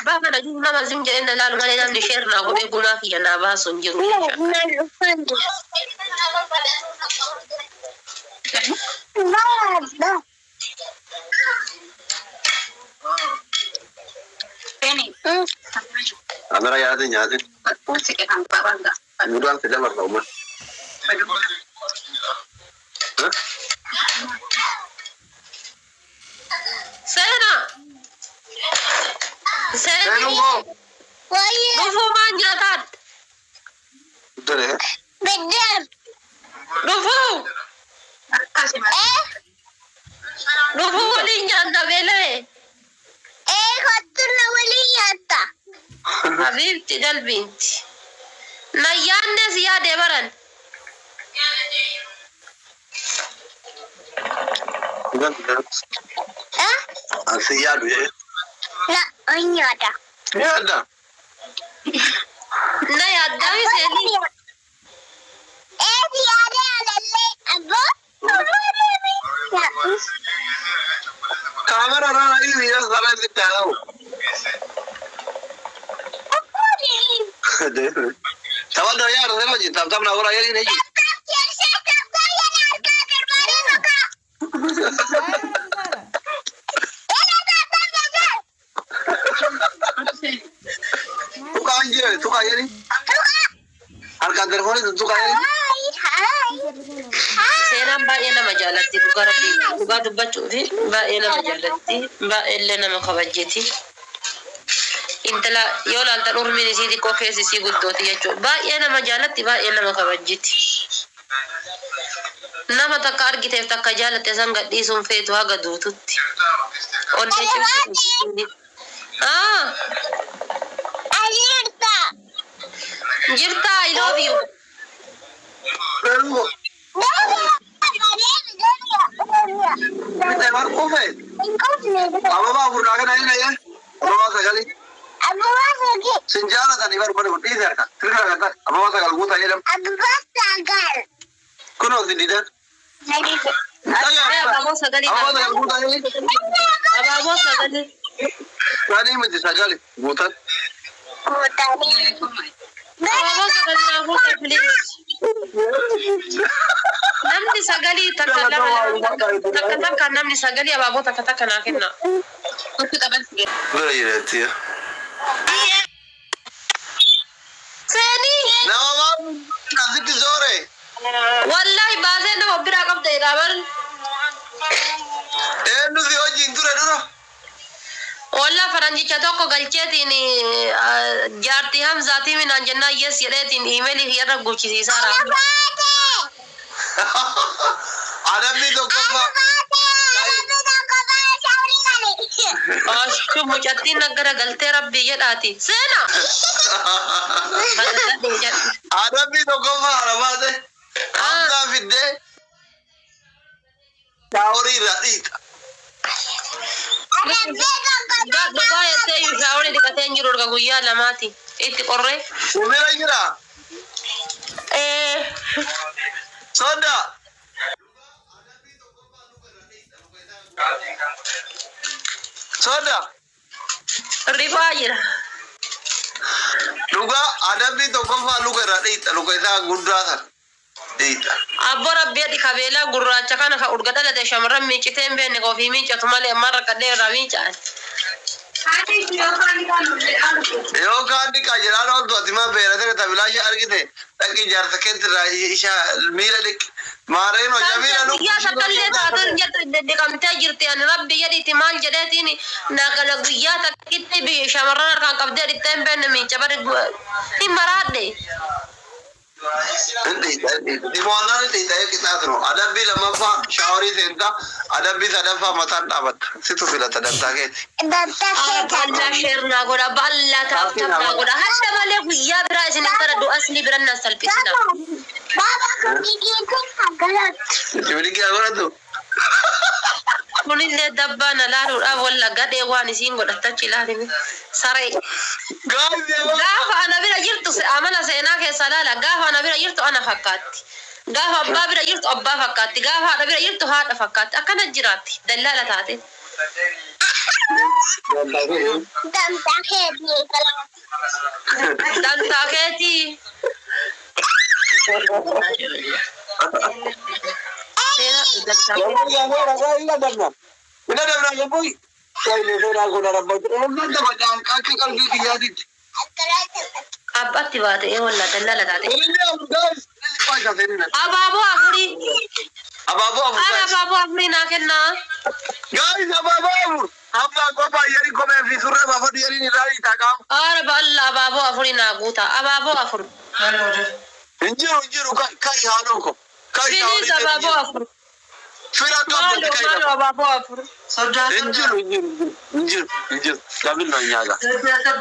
Baka na yung mga zing dyan na lalo nga ni share na ako gumaki yan na baso yung Amera yatin yatin. Mudah tidak bertemu. Sana. Rufo manjatan. Betul ya? Bener. Rufo. Rufo walinya anda bele. Kotuna waliyata. Habibti dal binti. Nayanne ziyade baran. Bukan. Asiyadu ya. La onyada. Ya ada. Na yadda mi seli. Ziyade alalle abo. Kamera rana ini ya salah kita tahu. Tahu dah ya, ada lagi. Tahu nak orang yang ini. Tukar ya ni. Harga telepon itu tukar ya ni. Seenaan baay'ee nama jaalatti dhugaa dubbachuufi baay'ee nama jaalatti baay'ee illee nama kabajjeti. Intala yoo laaltan urmiin isii xiqqoo keessi isii guddooti jechuudha. Baay'ee nama jaalatti baay'ee nama kabajjeti. Nama takka argiteef takka jaalatte san gadhiisuun feetu haga duututti. Onnee cimsuuti. Jirta I love you. Kita baru kopi. Apa bawa purnakan aja ya? Apa sekali? Senjata tadi baru pada bukti saya kan. Terus kata apa sekali buat aja dam. Kono sini dah. Apa sekali? Apa sekali buat aja. Apa sekali? Tadi mesti sekali buat. Apa sekali aku please. Namni sagali takka namni sagali ababo takka na kenna. Iya dia. Seni. Nama kasih tizore. Wallahi baze na obira qabda irabar. Nusi hoji intura dulu. Walla faranjicha tokko galcheetiin jaartii hamzaatii minaan jennaa yes jedheetiin iimeelii fi irra guchisiisaa raama. Adabni tokko Ashtu mucattiin naggara galtee rabbii jedhaati. Seena. Adabni tokko arabaate. Hamzaa fiddee. Shaaworii irraa dhiita. Dhugaa jettee shaaworii dhiqatee hin jiru erga guyyaa lamaati. Itti qorree. Umira jira. Soda. Soda. Rifaa jira. Dhugaa adabni tokko luka irraa dhiita. Luka isaa guddaa sana. Dhiita. Abbo rabbii ati kabeelaa gurraacha kana ka urga dhalate shamarran miicitee hin beekne ofii miicatu malee ammaa rakkadhee irraa miica'an. Yoo kaanni qajeelaan ooltu ati maa beeratee tabilaa ishee argite dhaqii jaarsa keetti irraa ishaa miila dhiqi. Maareen hojii miila dhufu. Guyyaa takkallee taatan dhiqamtee jirti ani rabbi jedhiiti maal jedheetiin nagala guyyaa takkitti shamarran harkaan qabdee dhiqxee hin beekne miica bari hin maraadhe. Dimoonaan dhiita eegisaa turu. Adabbii lammaffaa shaaworii seentaa adabbii sadaffaa mataan dhaabatta. Situ filata dantaa keeti. Balla sheernaa godha balla taaftamnaa godha hadda malee guyyaa biraa isin intala du'as ni biran na salphisina. Sibiilii godhatu. Kunillee dabbaana laaluudhaaf walla gadhee waan isiin godhattachi ilaalime saree. Gaafa ana bira jirtu amala seenaa keessa laala gaafa ana bira jirtu ana fakkaatti. Gaafa abbaa bira jirtu abbaa fakkaatti. Gaafa haadha bira jirtu haadha fakkaatti. Akkana jiraatti dallaala taate. Dan sakit nih kalau Danta keti. Sena danta keti. Abbatti baate walla dallala taate. Abaaboo afurii. Abaaboo afur. Ana abaaboo afurii naa kennaa. Guys, abaaboo afur. Amma kophaa yeri komee fi surree baafadhu yeriin irraa hiitaa qaama. Ara balla abaaboo afurii naa guuta. Abaaboo afur. Injiru kai haadhoo ko. Filiis abaaboo afur. Fira qabdi kai Maaloo abaaboo afur. Injiru. Gabil na nyaata.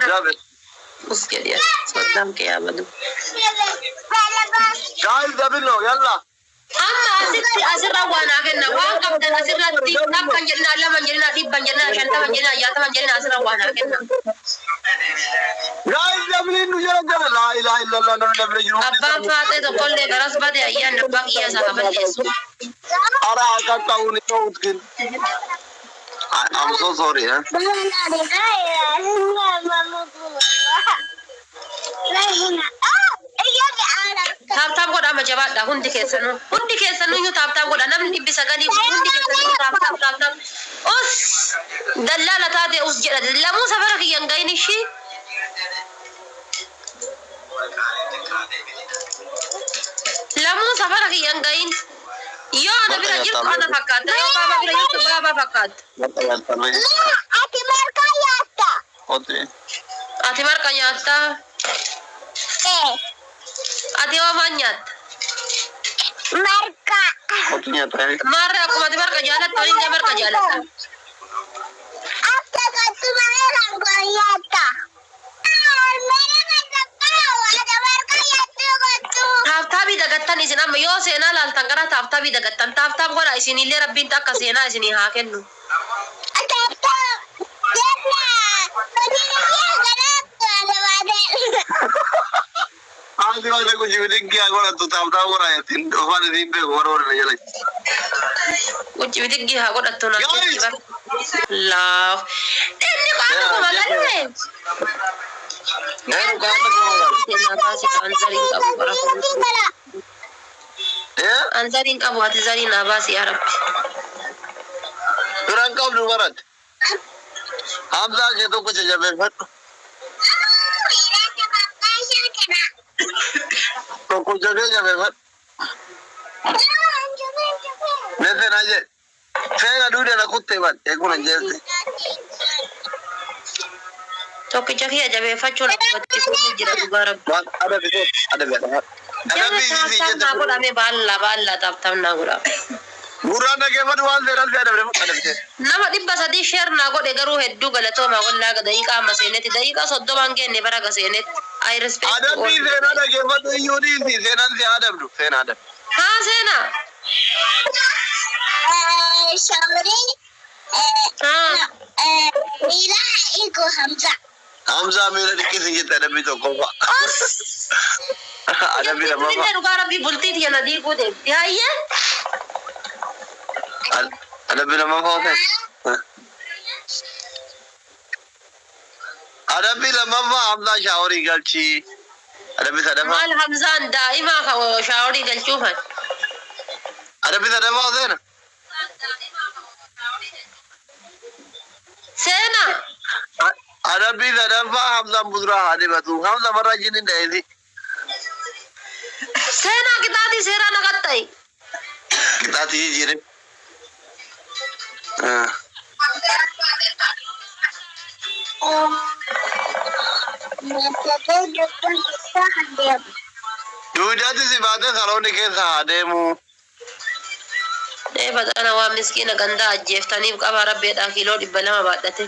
Gabil. Us jedhee soddaan kee yaabadu. Guys, gabil no yalla. Amma asitti asirra waan naa kenna. Waan qabdan asirratti takkan jennaan laman jennaan dhibban jennaan shantaman jennaan jaataman jennaan asirra waan naa kenna. Guys, gabil nu jala jala la ilaha illallah namni dabra jiru. Abbaan faatee tokkollee garas bade ayyaan abbaa kiyyaa isaa kaballeessu. Ara akka ta'uun itoo utkin. I'm so sorry, huh? Taaptaap godha amma jabaadha hundi keessanuu. Hundi keessanuu iyyuu taaptaap godha namni dhibbi sagalii hundi keessanuu taaptaap. Us dallaala taate us jedha lamuu safara kiyyan gahin ishii. Lamuu safara kiyyan gahin. Yoo ana bira jirtu ana fakkaata yoo baaba bira jirtu baaba fakkaata. Ati marka yatta. Ati marqa nyaattaa. Ati yoo maan nyaatta. Marka. Maarree akkuma ati marqa jaalatta waliin marqa jaalatta. Akka kattu marka yatta. Ada marka yattu kattu. Taaptaabii dagattan isin amma yoo seenaa laaltan gara taaptaabii dagattan taaptaap godha isinillee rabbiin takka seenaa isinii haa kennu. Adi wale kujibidik kia gora tu tahu gora ya tin ofan din be gora na jala. Uji bidik gi ha godhattu na kibar. Laaw. Inni qaama ko magalle. Yaru kaana ko. Seenaa baasi anzariin qabu bara. Anzariin qabu ati zariin na baasi yaa rabbi. Turan kau du barat. Hamza ke to kuch jabe fat. To kuch jabe fat. Nese na je. Fega dude na kutte bat. Ekuna jerte. Tokkicha kiyya jabeeffachuu namatti kutu jira dhugaara. Wan ada bise. Ada be. Ada Jara bise si taaptaap naa godhame baalla taaptaap naa godha. Gurana ke fat wan seral se ada be. Ada bise. Nama 300 sheer naa godhe garuu hedduu galatooma wallaaga daqiiqaa amma seenetti daqiiqaa 30 geenne bara ga seenetti. I respect Ada you all. bise na da ke fat yudi si senan se ada bru. Sen ada. Haa seenaa. Shauri. Haa. Mila iko Hamza. Hamza mera dikisi jeta ada bito kofa. Os. Ada bira mama. Inni dhugaa rabbii bultii tiyya na diiguu deemti. Hayyee. Ada bila mama hote. Ada bila mama Hamza shawari galchi. Ada bisa dafa. Maal Hamzaan daa'imaa ka shaaworii galchuufan. Ada bisa dafa hote na. Seenaa. Ada bisa dafa Hamza budra hade batu. Hamza marra jini daisi. Seenaa kitaati seeraa naqaxxayi. Kita tiji jire. Duudati si baate salooni keessa adeemu. Badana waa miskiina gandaa ajjeeftaniif qaba rabbeedhaa kiiloo 200 baadhate.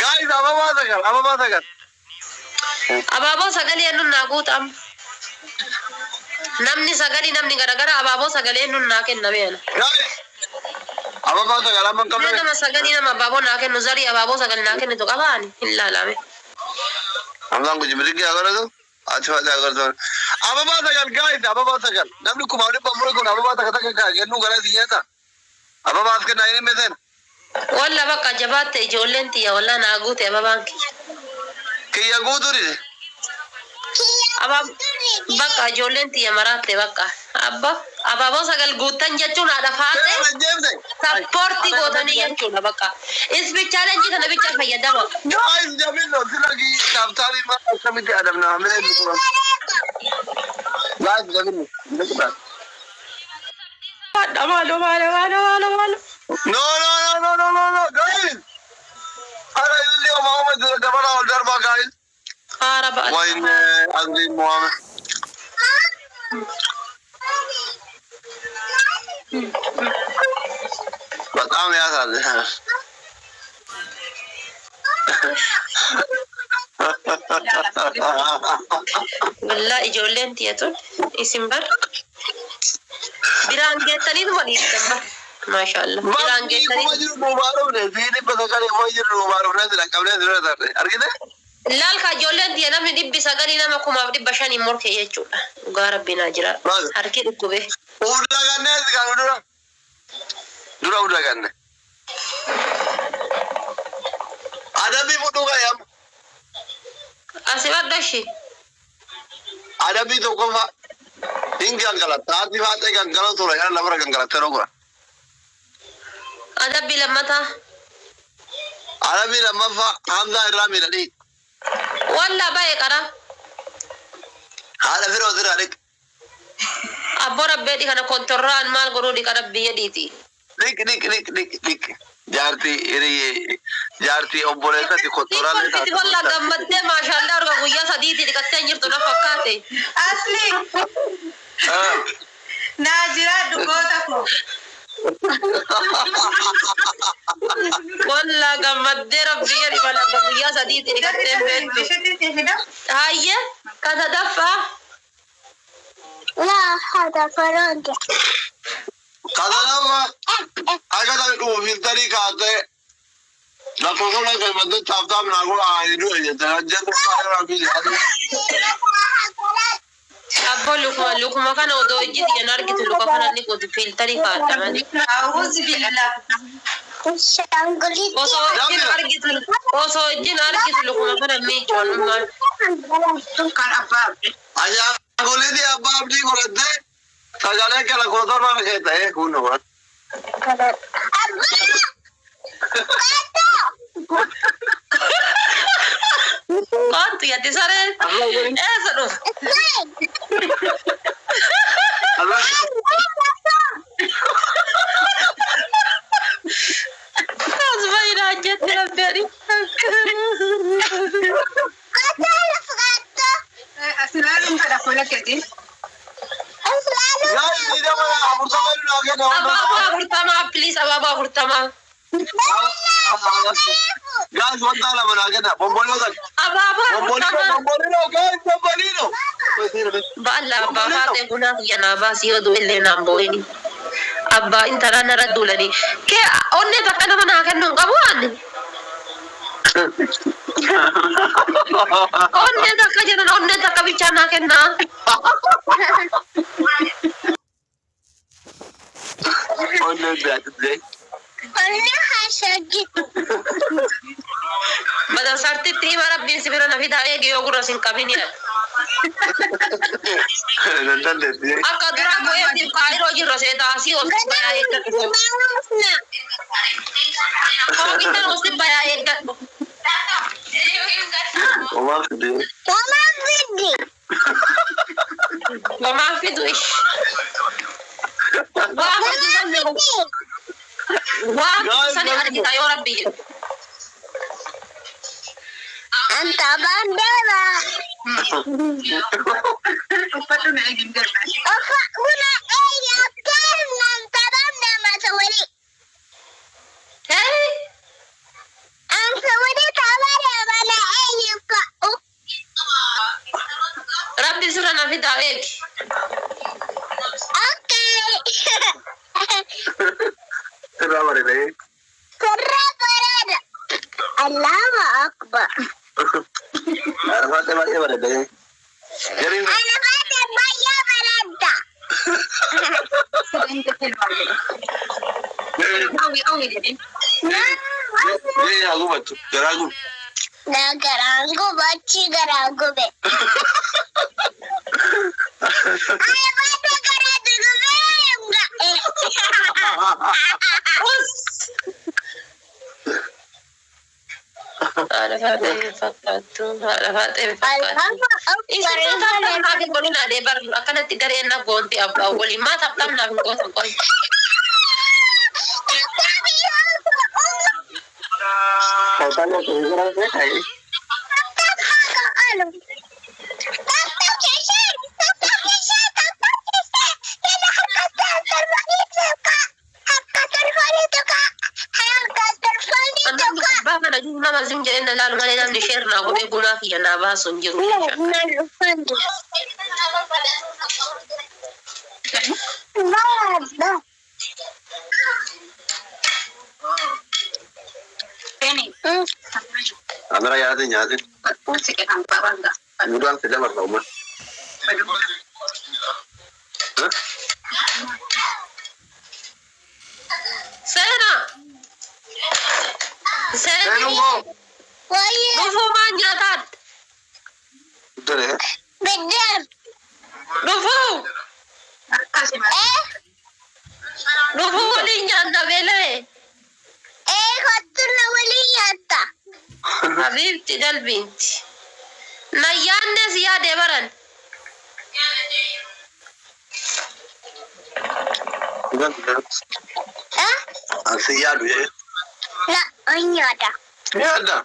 Guys, ababaa sagal. Abaaboo sagalee nun naa guutam. Namni sagalii namni garagara abaaboo sagalee nun naa kenna beena. Guys, ababaa sagal amma Mee qabne. nama sagalii nama abaaboo naa kennu zarii abaaboo sagal naa kennitu qabaani hin laalame. Hamzaan kujibirigi agaratu. Achi wajah agaratu. Ababaa sagal guys, ababaa sagal. Namni kumaani bamure kun ababaa takka takka kennu gara sinyata. Ababaa as kenna ini mesen. ولا بقى جبات جولنتي ولا ناقوت يا بابانك كي يقودري أبا بقى جولنتي يا مرات بقى أبا بوس أقل قوتن جتون هذا فاتح سبورتي قوتني جتون بقى اسمه challenge أنا بيجي في يدنا جايز جميل تلاقي كابتن ما سميت أدمنا من البكرة جايز جميل مالو no guys أنا اليوم محمد دبنا والدربا guys خرب وين أغلي محمد بطعم يا سالي والله جولنتي يا تون اسم بر بيران جتني ولي ما شاء الله بيران جتني لا الكاجولنتي أنا من دب سجاني أنا ما كم أبدي بشاني مورك يجوا غارب بنا جرا هركي ركوبه udah kan nih sekarang udah kan ada bibu tuh kayak أسيبك دشي ada bibu tuh kok hingga angkala tapi mata angkala tuh ya lamar angkala terus أنا بلما تا ada bibu lama pak Hamza Irami tadi ولا باي كرا ada Firoz tadi أبو ربي دي كنا كنتران مال قرودي كنا بيديتي dik jarti ini jarti obboleh tadi kotoran itu والله قمت ما شاء الله أرجع ويا صديقي دي كتير تنا فكرتي أصلي ناجرة دكتوركو والله قمت ربي دي ولا ويا صديقي دي كتير هاي كذا دفع لا هذا فرنج kata apa agak tadi tuh filteri kate nah kalau nggak kayak mana cap nago itu aja jangan saya rapi أبو لكما كان ودو يجي ينارك تلوكا كان نيكو تفلتري كاتمان أعوذ بالله شانغلي oso jin argi lukuma kana mi chonuma كان أباب aja kulit dia apa abdi kulit deh sagala kalau kotor mana kayak kuno kan Quanto ya tisare esa no Asmaira jette rabberi أسرار كذا فلك كذي ya ini dia mana aku sama lu lagi Ababa hurtama please ababa hurtama guys wanta lah mana kita bombolino kan Ababa hurtama bombolino guys bombolino Balla ababa te guna yana basi yodo ille nambo ini Abba intara naradulani ke onne takana mana kanun kabuan onne takajanan onne takabicana kenna oh no bad day أنا حشجت Badal sarti prima rabbi sibira na vida ege yogura sin kaminia nanti deh Aka dura ko e di kairo ji roseta asi os baya ega ko kita os baya ega Omar sedih ماما بدي Mama fidu ish Wa sani argi tayo rabbi أنت بندرة أفتنا أجن جرنا أخونا أي أكثر من تبنى ما تولي Hey أنت ولي تبنى من أي rabbi sura na vida ege أوكي kenapa deh كرة الله أكبر Arfat mana deh jadi أنا بعد بيا بردا أنت في المرة أوي جدي. ليه أقول بتو جراغو Na garango bacci garango be. Ay bata garango be enggak. Haala faatee fakkaattu. Haala faatee fakkaattu. Isin taphaaf naaf hin godhin adee baru akkanatti gareen naaf goonti abbaa waliin maa taphaaf naaf hin gootan qol. Kalau tu sekarang saya kai. Bapa nak jumpa masing jadi lalu mana yang di share nak boleh guna via nama sunjung. Penny. Amera yaadin yaadin. Pulsi ke tanpa bangga. Mudah tidak bertemu. Sena. Sena. Nufo manjatan. Betul ya? Bener. Nufo. Kasih mas. Nufo walinya anda bele. Kottu na waliyata. Habibti dal binti. Nayanne ziyade baran. Bukan tidak. Asiyadu ya. Na anyada. Ya ada.